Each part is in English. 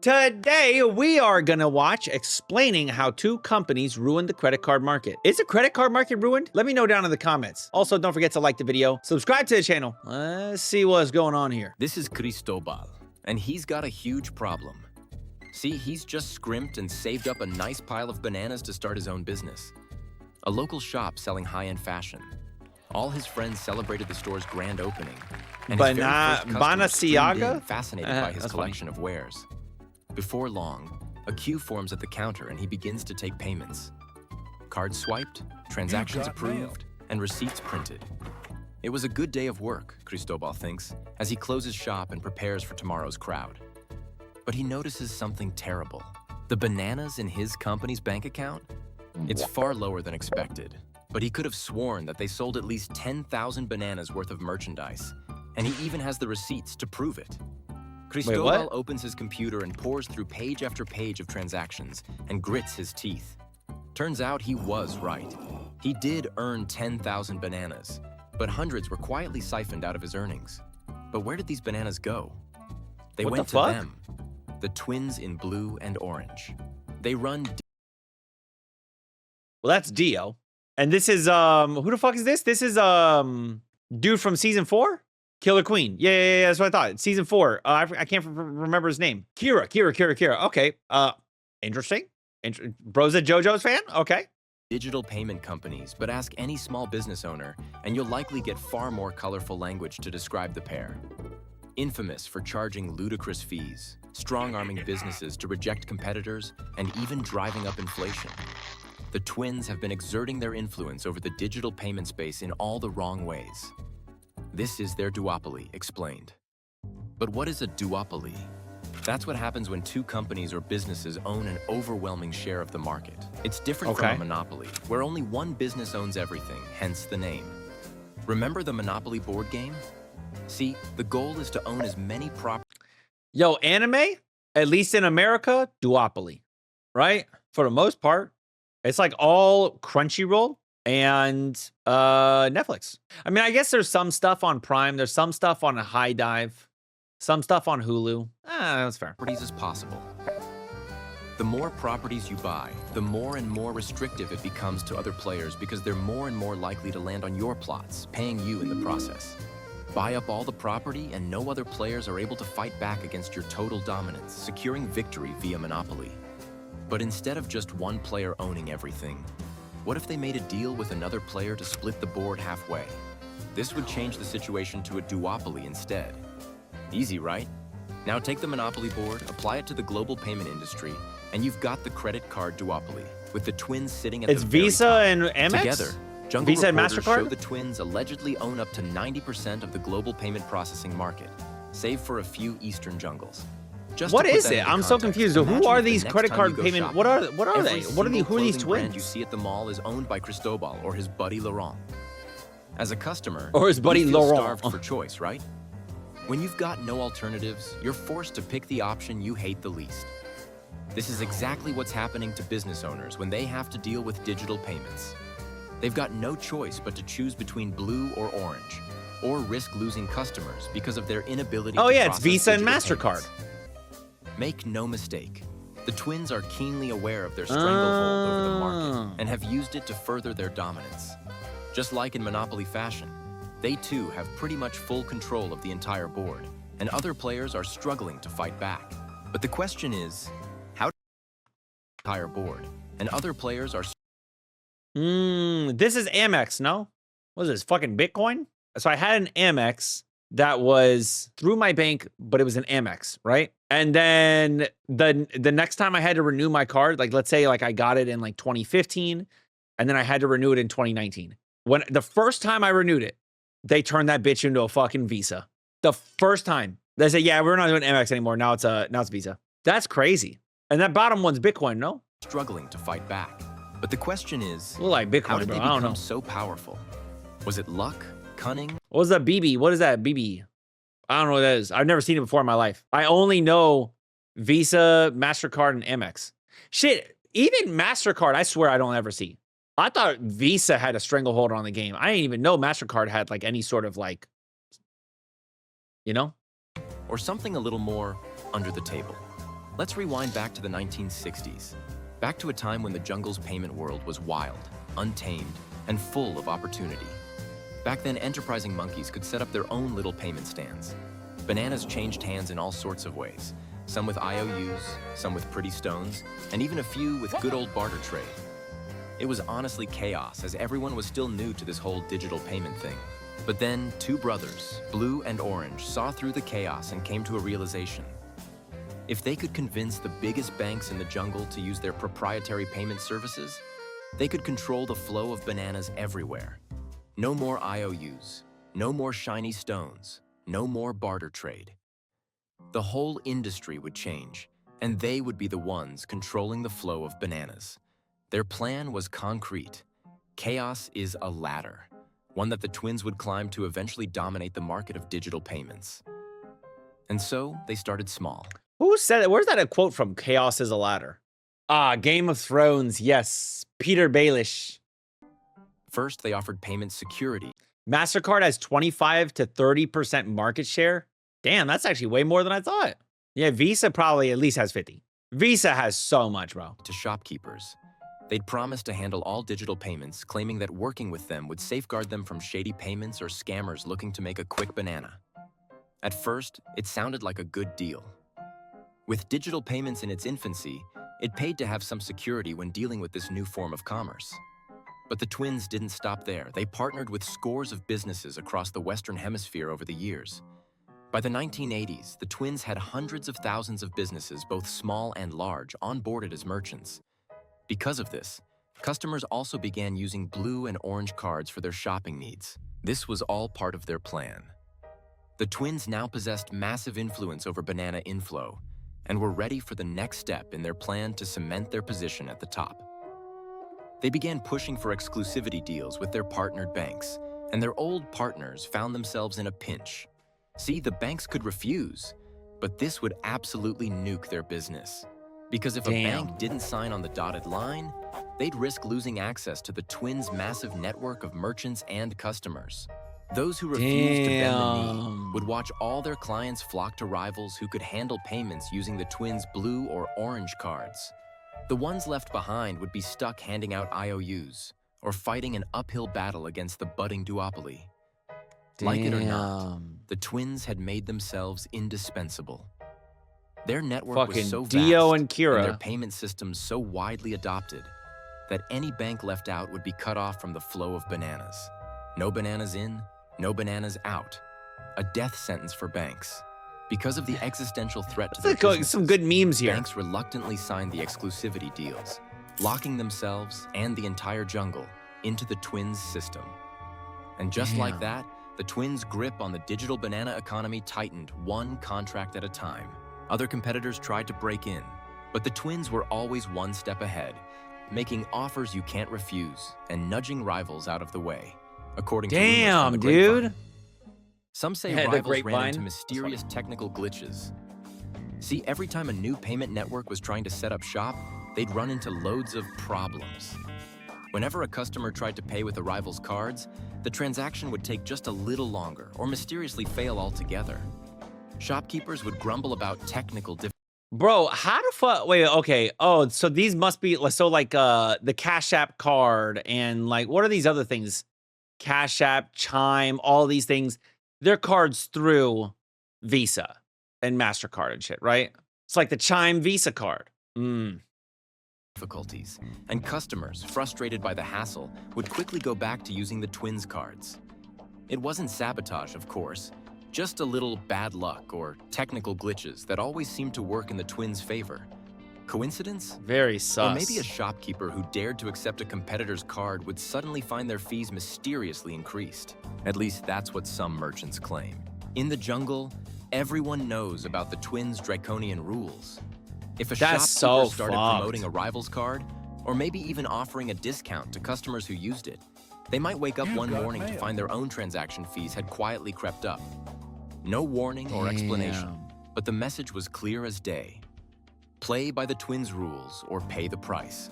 Today, we are going to watch explaining how two companies ruined the credit card market. Is the credit card market ruined? Let me know down in the comments. Also, don't forget to like the video, subscribe to the channel. Let's see what's going on here. This is Cristobal, and he's got a huge problem. See, he's just scrimped and saved up a nice pile of bananas to start his own business. A local shop selling high-end fashion. All his friends celebrated the store's grand opening. And his very first customers streamed in, fascinated by his collection of wares. Before long, a queue forms at the counter and he begins to take payments. Cards swiped, transactions approved, and receipts printed. It was a good day of work, Cristobal thinks, as he closes shop and prepares for tomorrow's crowd. But he notices something terrible. The bananas in his company's bank account? It's far lower than expected, but he could have sworn that they sold at least 10,000 bananas worth of merchandise, and he even has the receipts to prove it. Cristobal opens his computer and pours through page after page of transactions and grits his teeth. Turns out he was right. He did earn 10,000 bananas, but hundreds were quietly siphoned out of his earnings. But where did these bananas go? They went to them, the twins in blue and orange. They run... Well, that's Dio. And this is, who the fuck is this? This is, dude from season 4? Killer Queen. Yeah, that's what I thought. Season 4. I can't remember his name. Kira. Okay. Interesting. Bro's a JoJo's fan? Okay. Digital payment companies, but ask any small business owner, and you'll likely get far more colorful language to describe the pair. Infamous for charging ludicrous fees, strong-arming businesses to reject competitors, and even driving up inflation. The twins have been exerting their influence over the digital payment space in all the wrong ways. This is their duopoly, explained. But what is a duopoly? That's what happens when two companies or businesses own an overwhelming share of the market. It's different from a monopoly, where only one business owns everything, hence the name. Remember the Monopoly board game? See, the goal is to own as many properties. Yo, anime, at least in America, duopoly, right? For the most part, it's like all Crunchyroll and Netflix. I mean, I guess there's some stuff on Prime. There's some stuff on High Dive. Some stuff on Hulu. That's fair. Properties as possible. The more properties you buy, the more and more restrictive it becomes to other players because they're more and more likely to land on your plots, paying you in the process. Buy up all the property and no other players are able to fight back against your total dominance, securing victory via Monopoly. But instead of just one player owning everything, what if they made a deal with another player to split the board halfway? This would change the situation to a duopoly instead. Easy, right? Now take the Monopoly board, apply it to the global payment industry, and you've got the credit card duopoly, with the twins sitting at the very Visa top. and Amex? Together, Jungle Visa and reporters MasterCard? show the twins allegedly own up to 90% of the global payment processing market, save for a few Eastern jungles. What is it? I'm so confused. Who are these credit card payment? What are they? Who are these twins? You see at the mall is owned by Cristobal or his buddy Laurent. As a customer, or his buddy you feel Laurent. starved for choice, right? When you've got no alternatives, you're forced to pick the option you hate the least. This is exactly what's happening to business owners when they have to deal with digital payments. They've got no choice but to choose between blue or orange, or risk losing customers because of their inability to it's Visa and process MasterCard. payments. Make no mistake, the twins are keenly aware of their stranglehold over the market and have used it to further their dominance. Just like in Monopoly fashion, they too have pretty much full control of the entire board, and other players are struggling to fight back. But the question is, how do the entire board, and other players are... This is Amex, no? What is this, fucking Bitcoin? So I had an Amex that was through my bank, but it was an Amex, right? And then the next time I had to renew my card, like let's say like I got it in like 2015, and then I had to renew it in 2019. When the first time I renewed it, they turned that bitch into a fucking Visa. The first time. They say, yeah, we're not doing Amex anymore. Now it's Visa. That's crazy. And that bottom one's Bitcoin, no? Struggling to fight back. But the question is, look like Bitcoin, how did they bro. I don't know. become so powerful? Was it luck, cunning? What was that BB? What is that BB? I don't know what that is. I've never seen it before in my life. I only know Visa, MasterCard, and Amex. Shit, even MasterCard, I swear I don't ever see. I thought Visa had a stranglehold on the game. I didn't even know MasterCard had like any sort of like, you know? Or something a little more under the table. Let's rewind back to the 1960s. Back to a time when the jungle's payment world was wild, untamed, and full of opportunity. Back then, enterprising monkeys could set up their own little payment stands. Bananas changed hands in all sorts of ways. Some with IOUs, some with pretty stones, and even a few with good old barter trade. It was honestly chaos, as everyone was still new to this whole digital payment thing. But then, two brothers, Blue and Orange, saw through the chaos and came to a realization. If they could convince the biggest banks in the jungle to use their proprietary payment services, they could control the flow of bananas everywhere. No more IOUs, no more shiny stones, no more barter trade. The whole industry would change, and they would be the ones controlling the flow of bananas. Their plan was concrete. Chaos is a ladder, one that the twins would climb to eventually dominate the market of digital payments. And so they started small. Who said it? Where's that a quote from? Chaos is a ladder. Ah, Game of Thrones. Yes. Peter Baelish. First, they offered payment security. MasterCard has 25 to 30% market share. Damn, that's actually way more than I thought. Yeah, Visa probably at least has 50. Visa has so much, bro. To shopkeepers. They'd promised to handle all digital payments, claiming that working with them would safeguard them from shady payments or scammers looking to make a quick banana. At first, it sounded like a good deal. With digital payments in its infancy, it paid to have some security when dealing with this new form of commerce. But the twins didn't stop there. They partnered with scores of businesses across the Western Hemisphere over the years. By the 1980s, the twins had hundreds of thousands of businesses, both small and large, onboarded as merchants. Because of this, customers also began using Blue and Orange cards for their shopping needs. This was all part of their plan. The twins now possessed massive influence over banana inflow and were ready for the next step in their plan to cement their position at the top. They began pushing for exclusivity deals with their partnered banks, and their old partners found themselves in a pinch. See, the banks could refuse, but this would absolutely nuke their business. Because if a bank didn't sign on the dotted line, they'd risk losing access to the twins' massive network of merchants and customers. Those who refused to bend the knee would watch all their clients flock to rivals who could handle payments using the twins' Blue or Orange cards. The ones left behind would be stuck handing out IOUs or fighting an uphill battle against the budding duopoly. Like it or not, the twins had made themselves indispensable. Their network was so vast and Kira. their payment systems so widely adopted that any bank left out would be cut off from the flow of bananas. No bananas in, no bananas out. A death sentence for banks. Because of the existential threat to their businesses, some good memes here. banks reluctantly signed the exclusivity deals, locking themselves and the entire jungle into the twins' system. And just like that, the twins' grip on the digital banana economy tightened one contract at a time. Other competitors tried to break in, but the twins were always one step ahead, making offers you can't refuse and nudging rivals out of the way, according to rumors from the grapevine. Dude. Some say Yeah, the rivals ran grapevine. into mysterious technical glitches. See, every time a new payment network was trying to set up shop, they'd run into loads of problems. Whenever a customer tried to pay with a rival's cards, the transaction would take just a little longer or mysteriously fail altogether. Shopkeepers would grumble about technical difficulties. Bro, how the fuck? Wait, okay. Oh, so these must be so like the Cash App card and like what are these other things? Cash App, Chime, all these things. They're cards through Visa and MasterCard and shit, right? It's like the Chime Visa card. And customers, frustrated by the hassle, would quickly go back to using the twins cards. It wasn't sabotage, of course, just a little bad luck or technical glitches that always seemed to work in the twins' favor. Coincidence? Very sus. Or maybe a shopkeeper who dared to accept a competitor's card would suddenly find their fees mysteriously increased. At least that's what some merchants claim. In the jungle, everyone knows about the twins' draconian rules. If a shopkeeper started promoting a rival's card, or maybe even offering a discount to customers who used it, they might wake up one morning to find their own transaction fees had quietly crept up. No warning or explanation, but the message was clear as day. Play by the twins' rules or pay the price.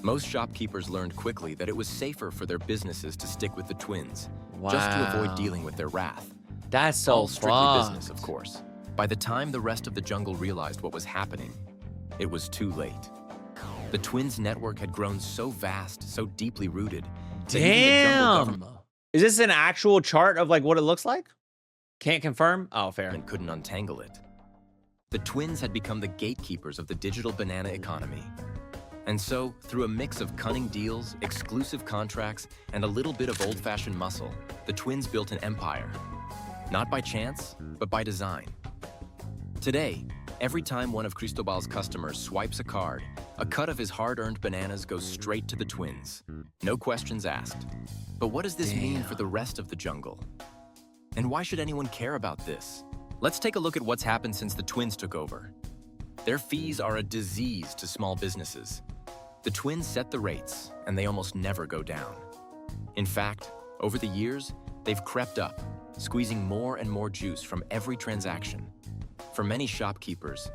Most shopkeepers learned quickly that it was safer for their businesses to stick with the twins, just to avoid dealing with their wrath. That's so All strictly business, of course. By the time the rest of the jungle realized what was happening, it was too late. The twins' network had grown so vast, so deeply rooted, that even the jungle government Damn. Is this an actual chart of like what it looks like? Can't confirm. Oh, fair. couldn't untangle it. The twins had become the gatekeepers of the digital banana economy. And so, through a mix of cunning deals, exclusive contracts, and a little bit of old-fashioned muscle, the twins built an empire. Not by chance, but by design. Today, every time one of Cristobal's customers swipes a card, a cut of his hard-earned bananas goes straight to the twins. No questions asked. But what does this mean for the rest of the jungle? And why should anyone care about this? Let's take a look at what's happened since the twins took over. Their fees are a disease to small businesses. The twins set the rates, and they almost never go down. In fact, over the years, they've crept up, squeezing more and more juice from every transaction. For many shopkeepers,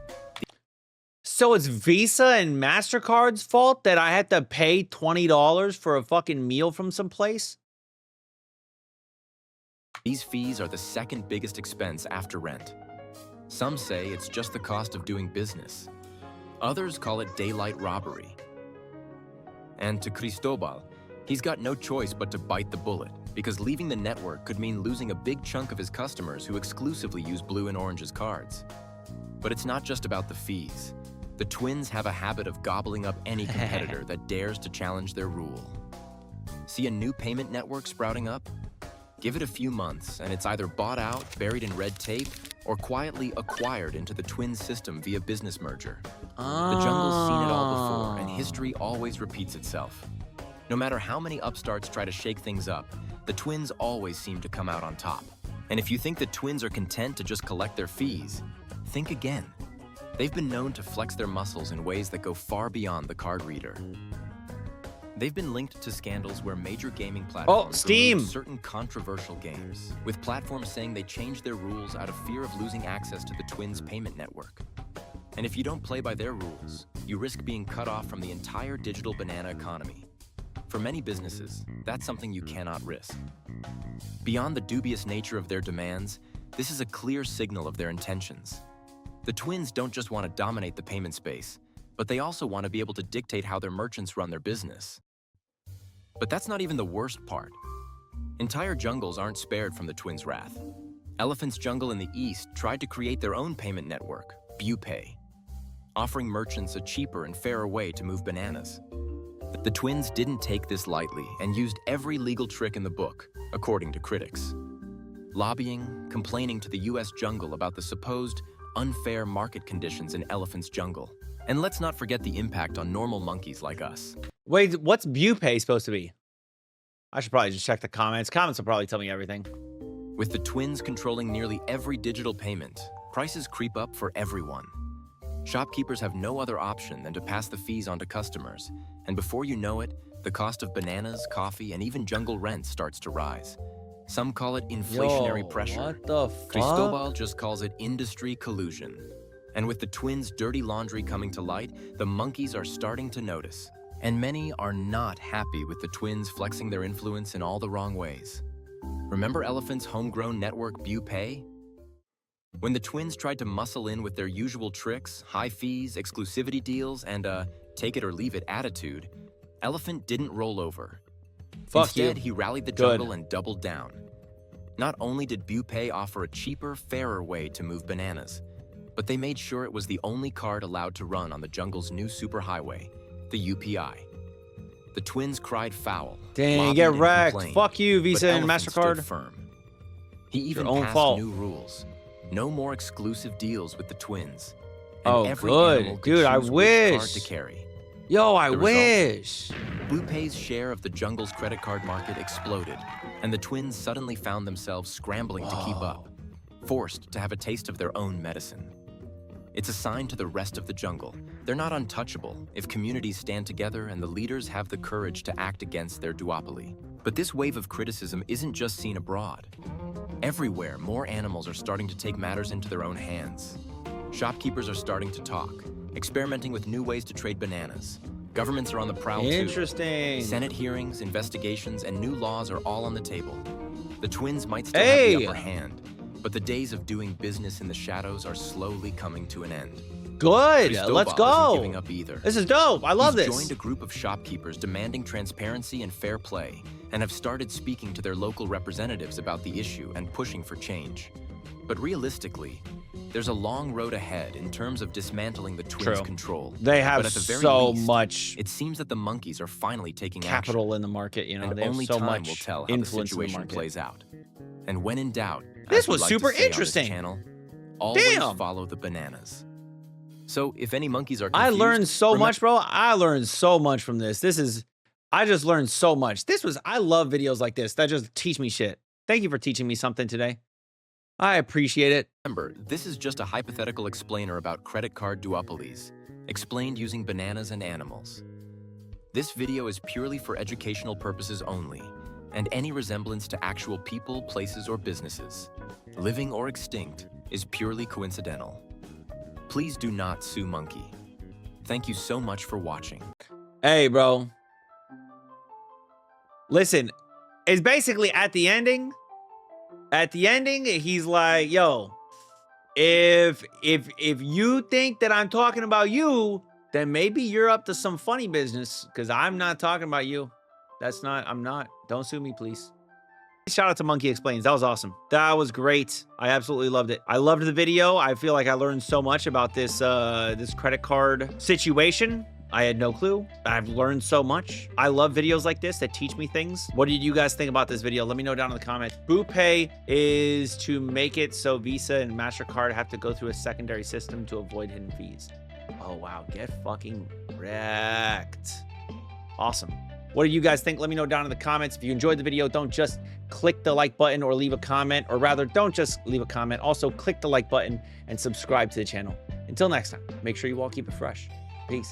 So it's Visa and MasterCard's fault that I had to pay $20 for a fucking meal from some place? these fees are the second biggest expense after rent. Some say it's just the cost of doing business. Others call it daylight robbery. And to Cristobal, he's got no choice but to bite the bullet, because leaving the network could mean losing a big chunk of his customers who exclusively use Blue and Orange's cards. But it's not just about the fees. The twins have a habit of gobbling up any competitor that dares to challenge their rule. See a new payment network sprouting up? Give it a few months, and it's either bought out, buried in red tape, or quietly acquired into the twins' system via business merger. The jungle's seen it all before, and history always repeats itself. No matter how many upstarts try to shake things up, the twins always seem to come out on top. And if you think the twins are content to just collect their fees, think again. They've been known to flex their muscles in ways that go far beyond the card reader. They've been linked to scandals where major gaming platforms Steam! removed certain controversial games, with platforms saying they changed their rules out of fear of losing access to the twins' payment network. And if you don't play by their rules, you risk being cut off from the entire digital banana economy. For many businesses, that's something you cannot risk. Beyond the dubious nature of their demands, this is a clear signal of their intentions. The twins don't just want to dominate the payment space, but they also want to be able to dictate how their merchants run their business. But that's not even the worst part. Entire jungles aren't spared from the twins' wrath. Elephant's Jungle in the east tried to create their own payment network, BuPay, offering merchants a cheaper and fairer way to move bananas. The twins didn't take this lightly and used every legal trick in the book, according to critics. Lobbying, complaining to the US jungle about the supposed unfair market conditions in Elephant's Jungle. And let's not forget the impact on normal monkeys like us. Wait, what's BuPay supposed to be? I should probably just check the comments. Comments will probably tell me everything. With the twins controlling nearly every digital payment, prices creep up for everyone. Shopkeepers have no other option than to pass the fees on to customers, and before you know it, the cost of bananas, coffee, and even jungle rent starts to rise. Some call it inflationary pressure. What the fuck? Cristobal just calls it industry collusion. And with the twins' dirty laundry coming to light, the monkeys are starting to notice. And many are not happy with the twins flexing their influence in all the wrong ways. Remember Elephant's homegrown network BuPay? When the twins tried to muscle in with their usual tricks, high fees, exclusivity deals, and a take-it-or-leave-it attitude, Elephant didn't roll over. Instead, he rallied the jungle and doubled down. Not only did BuPay offer a cheaper, fairer way to move bananas, but they made sure it was the only card allowed to run on the jungle's new superhighway, the UPI. The twins cried foul. Dang, get wrecked. Fuck you, Visa and Elephant MasterCard. stood firm. He even Your own passed fault. new rules. No more exclusive deals with the twins. Oh, every good. animal could Dude, I choose which card wish. to carry. Yo, I The result? wish. BluePay's share of the jungle's credit card market exploded, and the twins suddenly found themselves scrambling to keep up, forced to have a taste of their own medicine. It's a sign to the rest of the jungle. They're not untouchable if communities stand together and the leaders have the courage to act against their duopoly. But this wave of criticism isn't just seen abroad. Everywhere, more animals are starting to take matters into their own hands. Shopkeepers are starting to talk, experimenting with new ways to trade bananas. Governments are on the prowl too. Interesting. Senate hearings, investigations, and new laws are all on the table. The twins might still Hey! have the upper hand, but the days of doing business in the shadows are slowly coming to an end. Good. Cristobal Let's isn't go. giving up either. This is dope. I love He's this. joined a group of shopkeepers demanding transparency and fair play, and have started speaking to their local representatives about the issue and pushing for change. But realistically, there's a long road ahead in terms of dismantling the twins' True. control. They have But at the very so least, much It seems that the monkeys are finally taking capital in the market. You know, action, they and have only so time much will tell how the influence in the situation market. plays out. And when in doubt, This as we was like to super say on this interesting. channel, always Damn. follow the bananas. So if any monkeys are I confused, learned so remember- much, bro. I learned so much from this. I just learned so much. I love videos like this that just teach me shit. Thank you for teaching me something today. I appreciate it. Remember, this is just a hypothetical explainer about credit card duopolies, explained using bananas and animals. This video is purely for educational purposes only, and any resemblance to actual people, places, or businesses, living or extinct, is purely coincidental. Please do not sue Monkey. Thank you so much for watching. Hey, bro. Listen, it's basically at the ending. At the ending, he's like, yo, if you think that I'm talking about you, then maybe you're up to some funny business, because I'm not talking about you. I'm not. Don't sue me, please. Shout out to Monkey Explains. That was awesome. That was great. I absolutely loved it. I loved the video. I feel like I learned so much about this this credit card situation. I had no clue. I've learned so much. I love videos like this that teach me things. What did you guys think about this video? Let me know down in the comments. BooPay is to make it so Visa and MasterCard have to go through a secondary system to avoid hidden fees. Oh, wow. Get fucking wrecked. Awesome. What do you guys think? Let me know down in the comments. If you enjoyed the video, don't just click the like button or leave a comment, or rather, don't just leave a comment. Also, click the like button and subscribe to the channel. Until next time, make sure you all keep it fresh.